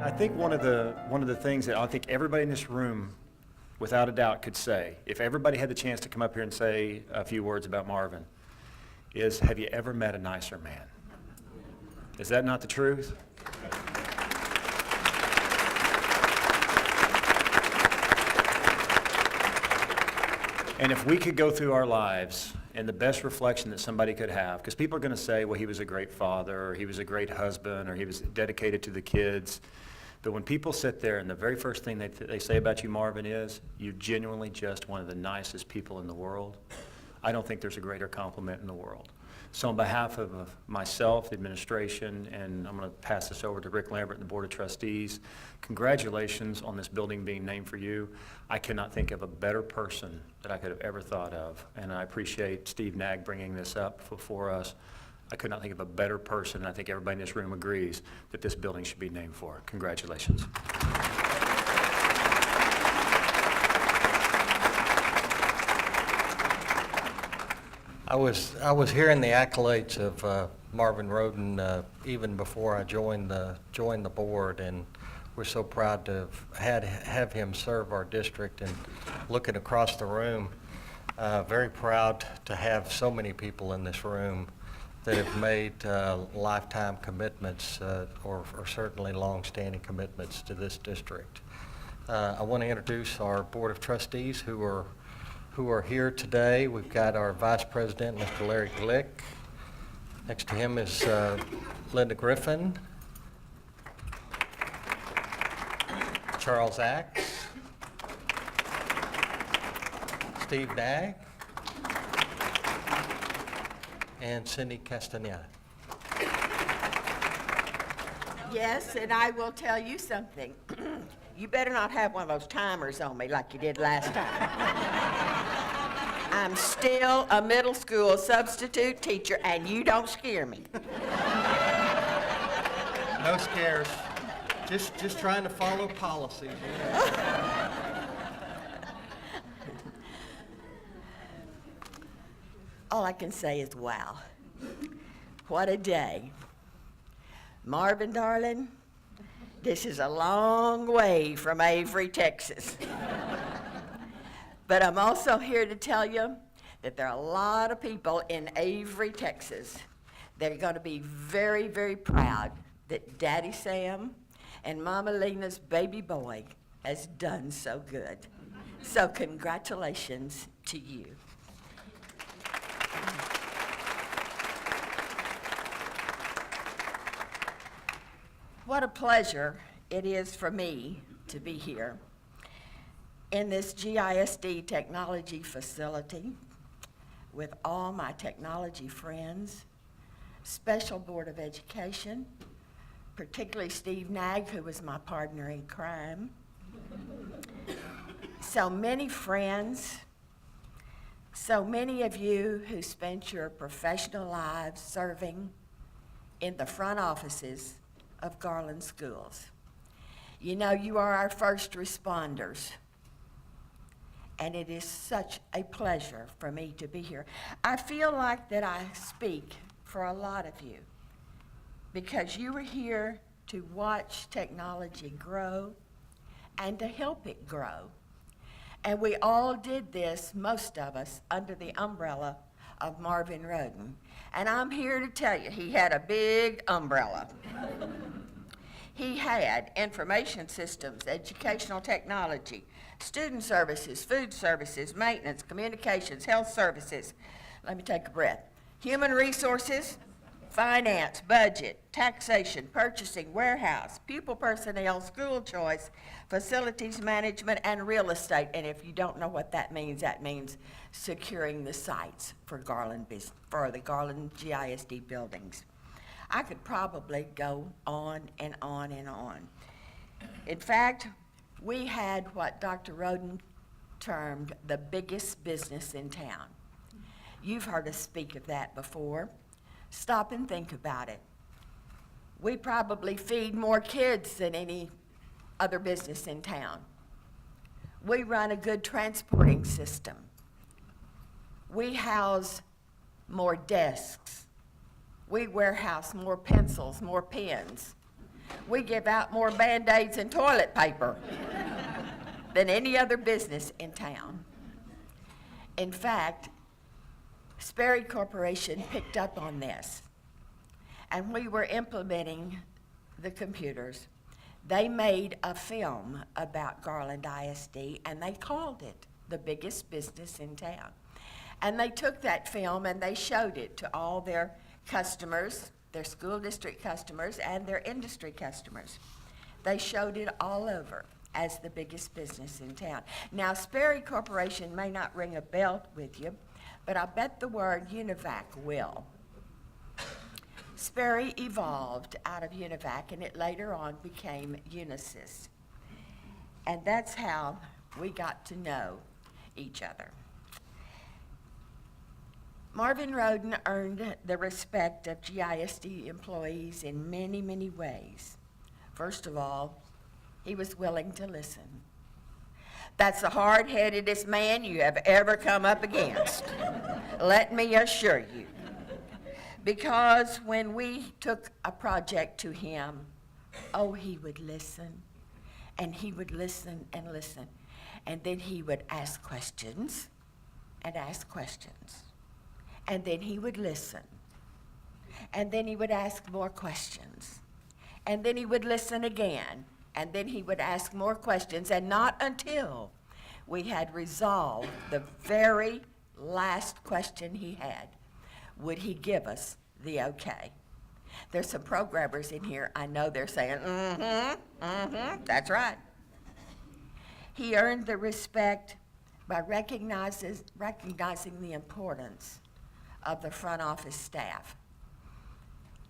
I think one of the things that I think everybody in this room, without a doubt, could say, if everybody had the chance to come up here and say a few words about Marvin, is, have you ever met a nicer man? Is that not the truth? And if we could go through our lives and the best reflection that somebody could have, because people are going to say, well, he was a great father, or he was a great husband, or he was dedicated to the kids. But when people sit there and the very first thing they say about you, Marvin, is you're genuinely just one of the nicest people in the world, I don't think there's a greater compliment in the world. So on behalf of myself, the administration, and I'm going to pass this over to Rick Lambert and the Board of Trustees, congratulations on this building being named for you. I cannot think of a better person that I could have ever thought of, and I appreciate Steve Nagg bringing this up for us. I could not think of a better person, and I think everybody in this room agrees that this building should be named for. Congratulations. I was hearing the accolades of Marvin Roden even before I joined the board, and we're so proud to have him serve our district. And looking across the room, very proud to have so many people in this room that have made lifetime commitments or certainly long-standing commitments to this district. I want to introduce our Board of Trustees who are here today. We've got our Vice President, Mr. Larry Glick. Next to him is Linda Griffin, Charles Axe, Steve Nagg, and Cindy Castaneda. Yes, and I will tell you something. You better not have one of those timers on me like you did last time. I'm still a middle school substitute teacher, and you don't scare me. No scares. Just trying to follow policy. All I can say is, wow. What a day. Marvin, darling, this is a long way from Avery, Texas. But I'm also here to tell you that there are a lot of people in Avery, Texas that are going to be very, very proud that Daddy Sam and Mama Lena's baby boy has done so good. So congratulations to you. What a pleasure it is for me to be here in this GISD technology facility with all my technology friends, Special Board of Education, particularly Steve Nagg, who was my partner in crime. So many friends, so many of you who spent your professional lives serving in the front offices of Garland schools. You know, you are our first responders. And it is such a pleasure for me to be here. I feel like that I speak for a lot of you because you were here to watch technology grow and to help it grow. And we all did this, most of us, under the umbrella of Marvin Roden. And I'm here to tell you, he had a big umbrella. He had information systems, educational technology, student services, food services, maintenance, communications, health services. Let me take a breath. Human resources, finance, budget, taxation, purchasing, warehouse, pupil personnel, school choice, facilities management, and real estate. And if you don't know what that means securing the sites for the Garland GISD buildings. I could probably go on and on and on. In fact, we had what Dr. Roden termed the biggest business in town. You've heard us speak of that before. Stop and think about it. We probably feed more kids than any other business in town. We run a good transporting system. We house more desks. We warehouse more pencils, more pens. We give out more Band-Aids and toilet paper than any other business in town. In fact, Sperry Corporation picked up on this, and we were implementing the computers. They made a film about Garland ISD, and they called it the biggest business in town. And they took that film and they showed it to all their customers, their school district customers, and their industry customers. They showed it all over as the biggest business in town. Now, Sperry Corporation may not ring a bell with you, but I bet the word UNIVAC will. Sperry evolved out of UNIVAC, and it later on became Unisys. And that's how we got to know each other. Marvin Roden earned the respect of GISD employees in many, many ways. First of all, he was willing to listen. That's the hard-headedest man you have ever come up against, let me assure you. Because when we took a project to him, oh, he would listen, and he would listen and listen. And then he would ask questions and ask questions. And then he would listen. And then he would ask more questions. And then he would listen again. And then he would ask more questions. And not until we had resolved the very last question he had would he give us the okay. There's some programmers in here, I know they're saying, that's right. He earned the respect by recognizing the importance of the front office staff.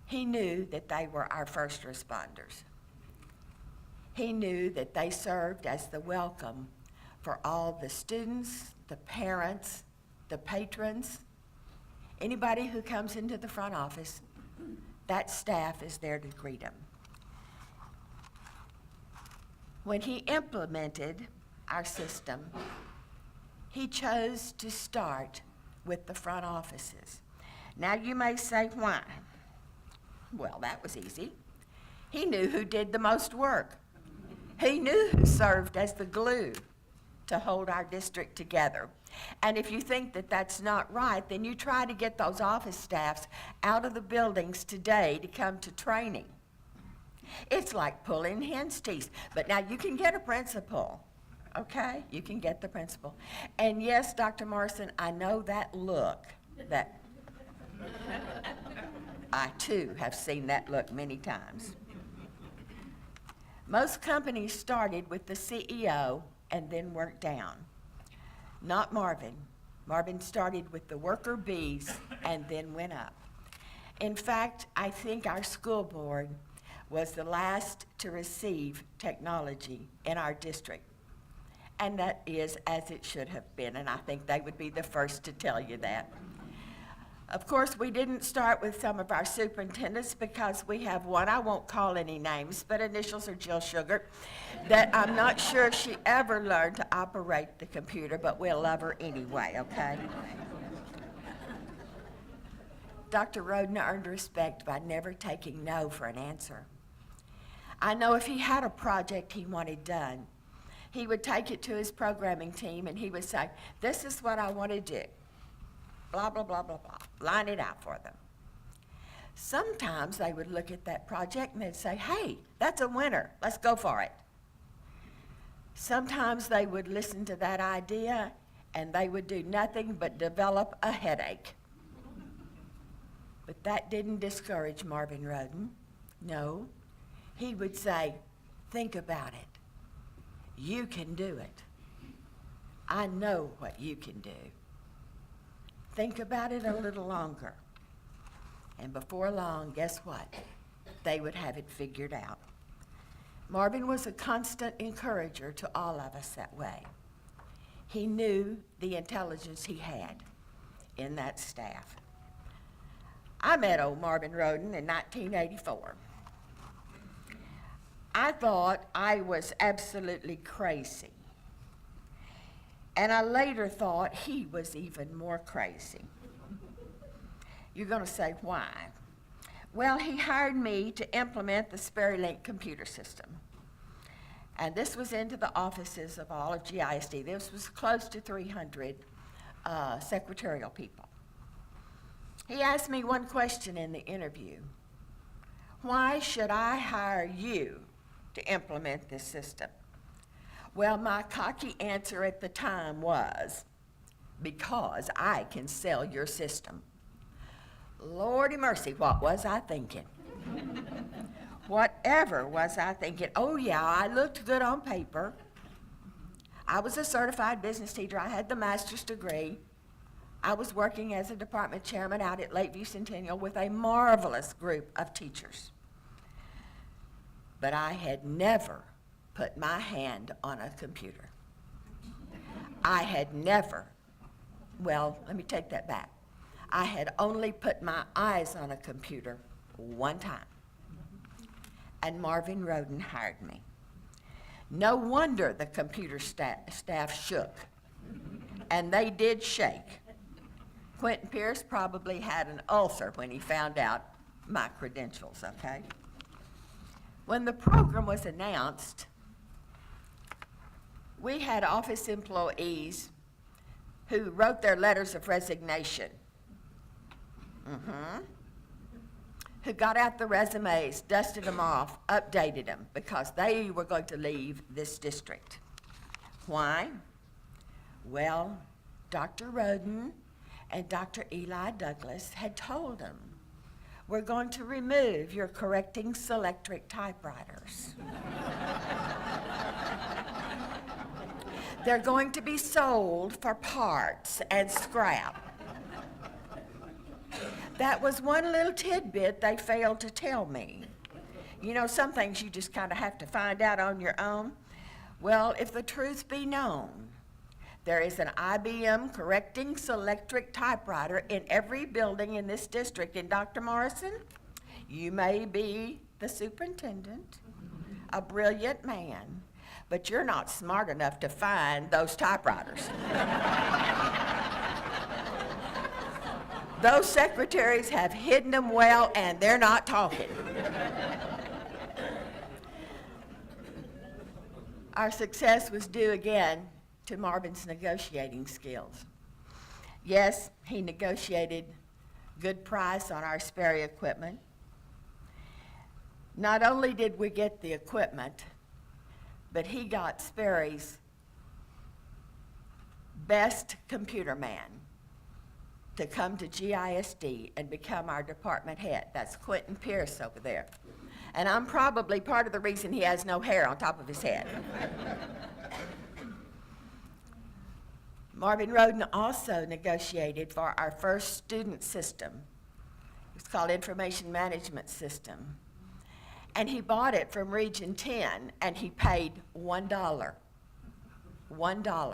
He knew that they were our first responders. He knew that they served as the welcome for all the students, the parents, the patrons, anybody who comes into the front office. That staff is there to greet them. When he implemented our system, he chose to start with the front offices. Now you may say, why? Well, that was easy. He knew who did the most work. He knew who served as the glue to hold our district together. And if you think that that's not right, then you try to get those office staffs out of the buildings today to come to training. It's like pulling hen's teeth. But now you can get a principal, okay? You can get the principal. And yes, Dr. Morrison, I know that look, that I too have seen that look many times. Most companies started with the CEO and then worked down. Not Marvin. Marvin started with the worker bees and then went up. In fact, I think our school board was the last to receive technology in our district. And that is as it should have been, and I think they would be the first to tell you that. Of course, we didn't start with some of our superintendents because we have one, I won't call any names, but initials are Jill Sugar, that I'm not sure she ever learned to operate the computer, but we'll love her anyway, okay? Dr. Roden earned respect by never taking no for an answer. I know if he had a project he wanted done, he would take it to his programming team and he would say, this is what I want to do. Blah, blah, blah, blah, blah. Line it out for them. Sometimes they would look at that project and they'd say, hey, that's a winner. Let's go for it. Sometimes they would listen to that idea and they would do nothing but develop a headache. But that didn't discourage Marvin Roden. No. He would say, think about it. You can do it. I know what you can do. Think about it a little longer. And before long, guess what? They would have it figured out. Marvin was a constant encourager to all of us that way. He knew the intelligence he had in that staff. I met old Marvin Roden in 1984. I thought I was absolutely crazy. And I later thought he was even more crazy. You're going to say, why? Well, he hired me to implement the SperryLink computer system. And this was into the offices of all of GISD. This was close to 300 secretarial people. He asked me one question in the interview. Why should I hire you to implement this system? Well, my cocky answer at the time was, because I can sell your system. Lordy mercy, what was I thinking? Whatever was I thinking? Oh yeah, I looked good on paper. I was a certified business teacher. I had the master's degree. I was working as a department chairman out at Lakeview Centennial with a marvelous group of teachers. But I had never put my hand on a computer. I had never, well, let me take that back. I had only put my eyes on a computer one time. And Marvin Roden hired me. No wonder the computer staff shook. And they did shake. Quentin Pierce probably had an ulcer when he found out my credentials, okay? When the program was announced, we had office employees who wrote their letters of resignation. Who got out the resumes, dusted them off, updated them, because they were going to leave this district. Why? Well, Dr. Roden and Dr. Eli Douglas had told them, we're going to remove your correcting selectric typewriters. They're going to be sold for parts and scrap. That was one little tidbit they failed to tell me. You know, some things you just kind of have to find out on your own. Well, if the truth be known, there is an IBM correcting selectric typewriter in every building in this district. And Dr. Morrison, you may be the superintendent, a brilliant man, but you're not smart enough to find those typewriters. Those secretaries have hidden them well, and they're not talking. Our success was due again to Marvin's negotiating skills. Yes, he negotiated good price on our Sperry equipment. Not only did we get the equipment, but he got Sperry's best computer man to come to GISD and become our department head. That's Quentin Pierce over there. And I'm probably part of the reason he has no hair on top of his head. Marvin Roden also negotiated for our first student system. It's called Information Management System. And he bought it from Region 10, and he paid $1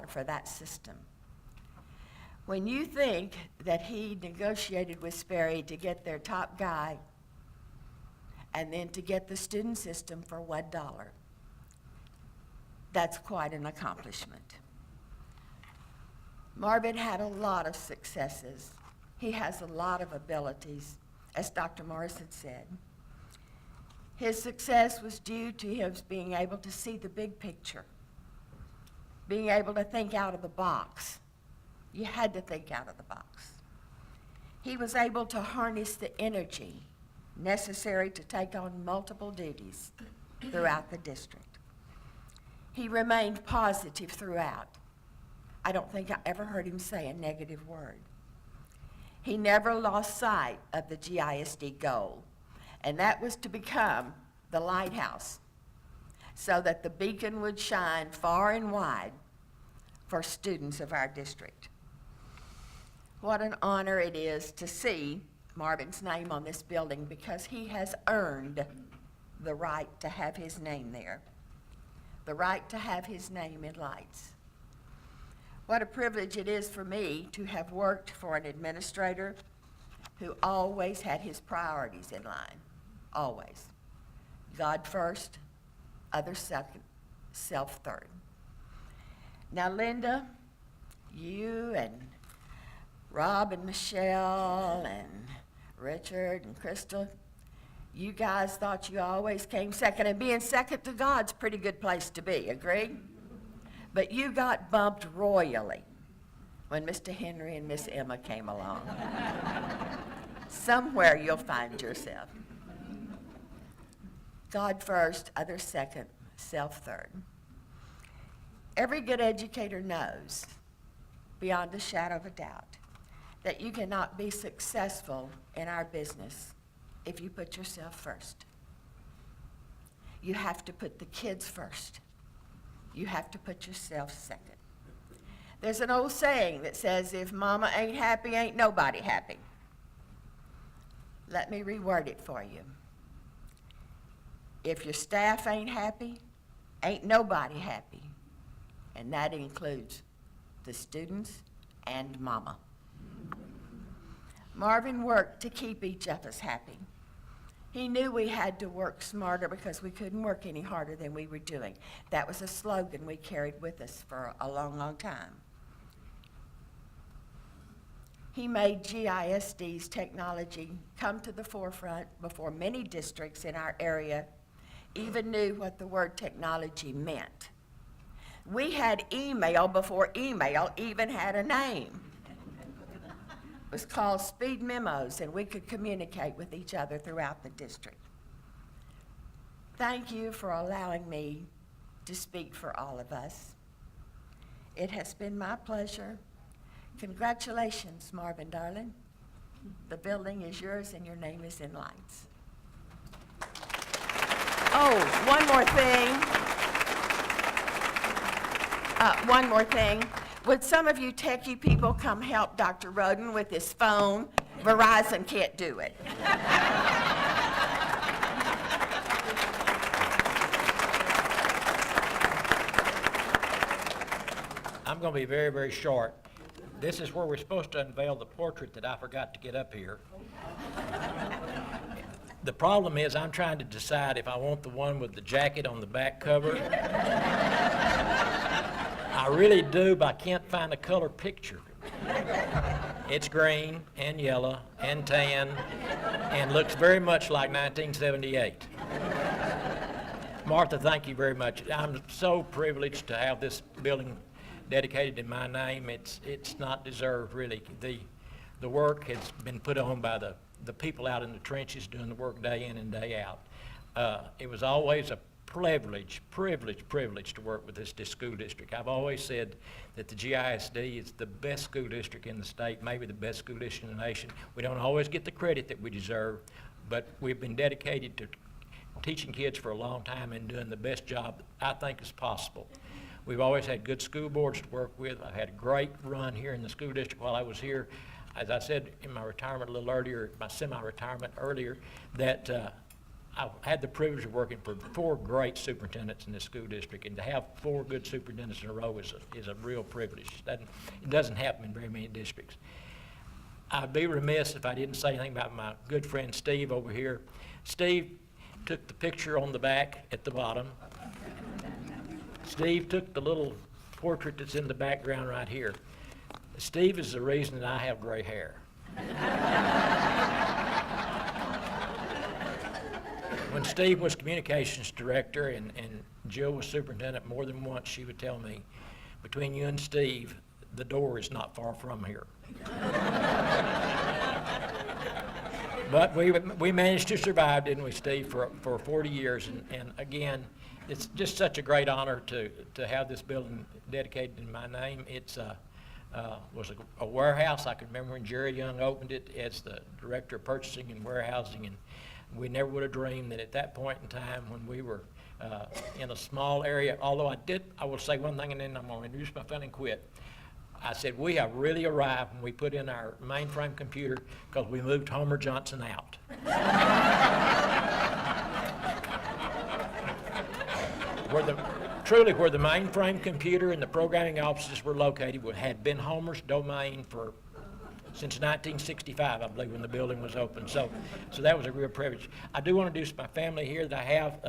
for that system. When you think that he negotiated with Sperry to get their top guy and then to get the student system for $1, that's quite an accomplishment. Marvin had a lot of successes. He has a lot of abilities, as Dr. Morrison said. His success was due to him being able to see the big picture, being able to think out of the box. You had to think out of the box. He was able to harness the energy necessary to take on multiple duties throughout the district. He remained positive throughout. I don't think I ever heard him say a negative word. He never lost sight of the GISD goal, and that was to become the lighthouse so that the beacon would shine far and wide for students of our district. What an honor it is to see Marvin's name on this building, because he has earned the right to have his name there, the right to have his name in lights. What a privilege it is for me to have worked for an administrator who always had his priorities in line, always. God first, others second, self third. Now, Linda, you and Rob and Michelle and Richard and Crystal, You guys thought you always came second, and being second to God's a pretty good place to be, agree? But you got bumped royally when Mr. Henry and Miss Emma came along. Somewhere you'll find yourself. God first, others second, self third. Every good educator knows, beyond a shadow of a doubt, that you cannot be successful in our business if you put yourself first. You have to put the kids first. You have to put yourself second. There's an old saying that says, if mama ain't happy, ain't nobody happy. Let me reword it for you. If your staff ain't happy, ain't nobody happy. And that includes the students and mama. Marvin worked to keep each of us happy. He knew we had to work smarter because we couldn't work any harder than we were doing. That was a slogan we carried with us for a long, long time. He made GISD's technology come to the forefront before many districts in our area even knew what the word technology meant. We had email before email even had a name. It was called speed memos, and we could communicate with each other throughout the district. Thank you for allowing me to speak for all of us. It has been my pleasure. Congratulations, Marvin, darling. The building is yours and your name is in lights. Oh, one more thing. Would some of you techie people come help Dr. Roden with his phone? Verizon can't do it. I'm going to be very, very short. This is where we're supposed to unveil the portrait that I forgot to get up here. The problem is I'm trying to decide if I want the one with the jacket on the back cover. I really do, but I can't find a color picture. It's green and yellow and tan and looks very much like 1978. Martha, thank you very much. I'm so privileged to have this building dedicated in my name. It's not deserved, really. The work has been put on by the people out in the trenches doing the work day in and day out. It was always a privilege to work with this school district. I've always said that the GISD is the best school district in the state, maybe the best school district in the nation. We don't always get the credit that we deserve, but we've been dedicated to teaching kids for a long time and doing the best job I think is possible. We've always had good school boards to work with. I've had a great run here in the school district while I was here. As I said in my retirement a little earlier, my semi-retirement earlier, that I've had the privilege of working for 4 great superintendents in this school district, and to have 4 good superintendents in a row is a real privilege. It doesn't happen in very many districts. I'd be remiss if I didn't say anything about my good friend Steve over here. Steve took the picture on the back at the bottom. Steve took the little portrait that's in the background right here. Steve is the reason that I have gray hair. When Steve was communications director and Jill was superintendent, more than once she would tell me, between you and Steve, the door is not far from here. But we managed to survive, didn't we, Steve, for 40 years. And again, it's just such a great honor to have this building dedicated in my name. It's was a warehouse. I can remember when Jerry Young opened it as the director of purchasing and warehousing, and we never would have dreamed that at that point in time when we were in a small area, although I will say one thing and then I'm going to introduce my friend and quit. I said, we have really arrived when we put in our mainframe computer because we moved Homer Johnson out. Where the mainframe computer and the programming offices were located had been Homer's domain since 1965, I believe, when the building was open. So that was a real privilege. I do want to introduce my family here that I have.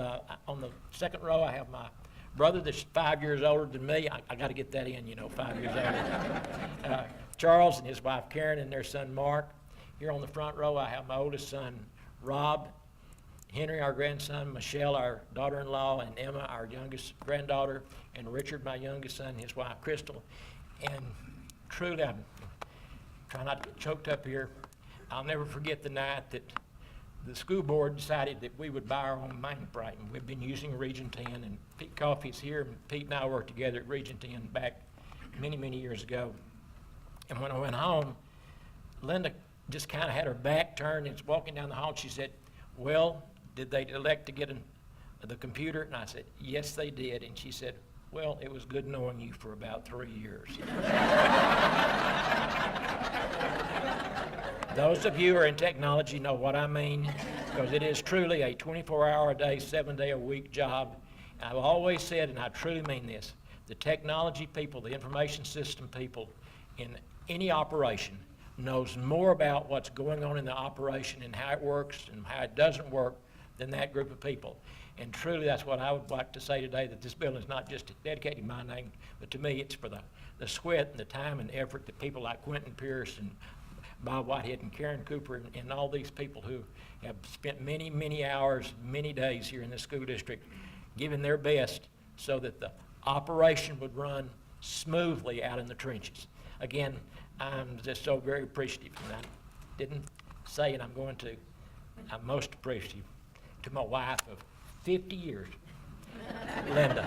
On the second row, I have my brother that's 5 years older than me. I got to get that in, 5 years older. Charles and his wife Karen and their son Mark. Here on the front row, I have my oldest son Rob. Henry, our grandson, Michelle, our daughter-in-law, and Emma, our youngest granddaughter, and Richard, my youngest son, his wife, Crystal. And truly, I'm trying not to get choked up here. I'll never forget the night that the school board decided that we would buy our own mainframe. We've been using Region 10, and Pete Coffey's here, and Pete and I worked together at Region 10 back many, many years ago. And when I went home, Linda just kind of had her back turned and was walking down the hall, and she said, "Well, did they elect to get the computer?" And I said, "Yes, they did." And she said, "Well, it was good knowing you for about 3 years." Those of you who are in technology know what I mean, because it is truly a 24-hour-a-day, 7-day-a-week job. And I've always said, and I truly mean this, the technology people, the information system people in any operation knows more about what's going on in the operation and how it works and how it doesn't work than that group of people. And truly, that's what I would like to say today, that this building is not just dedicated in my name, but to me, it's for the sweat and the time and effort that people like Quentin Pierce and Bob Whitehead and Karen Cooper and all these people who have spent many, many hours, many days here in the school district giving their best so that the operation would run smoothly out in the trenches. Again, I'm just so very appreciative, and I didn't say it, I'm going to. I'm most appreciative to my wife of 50 years, Linda.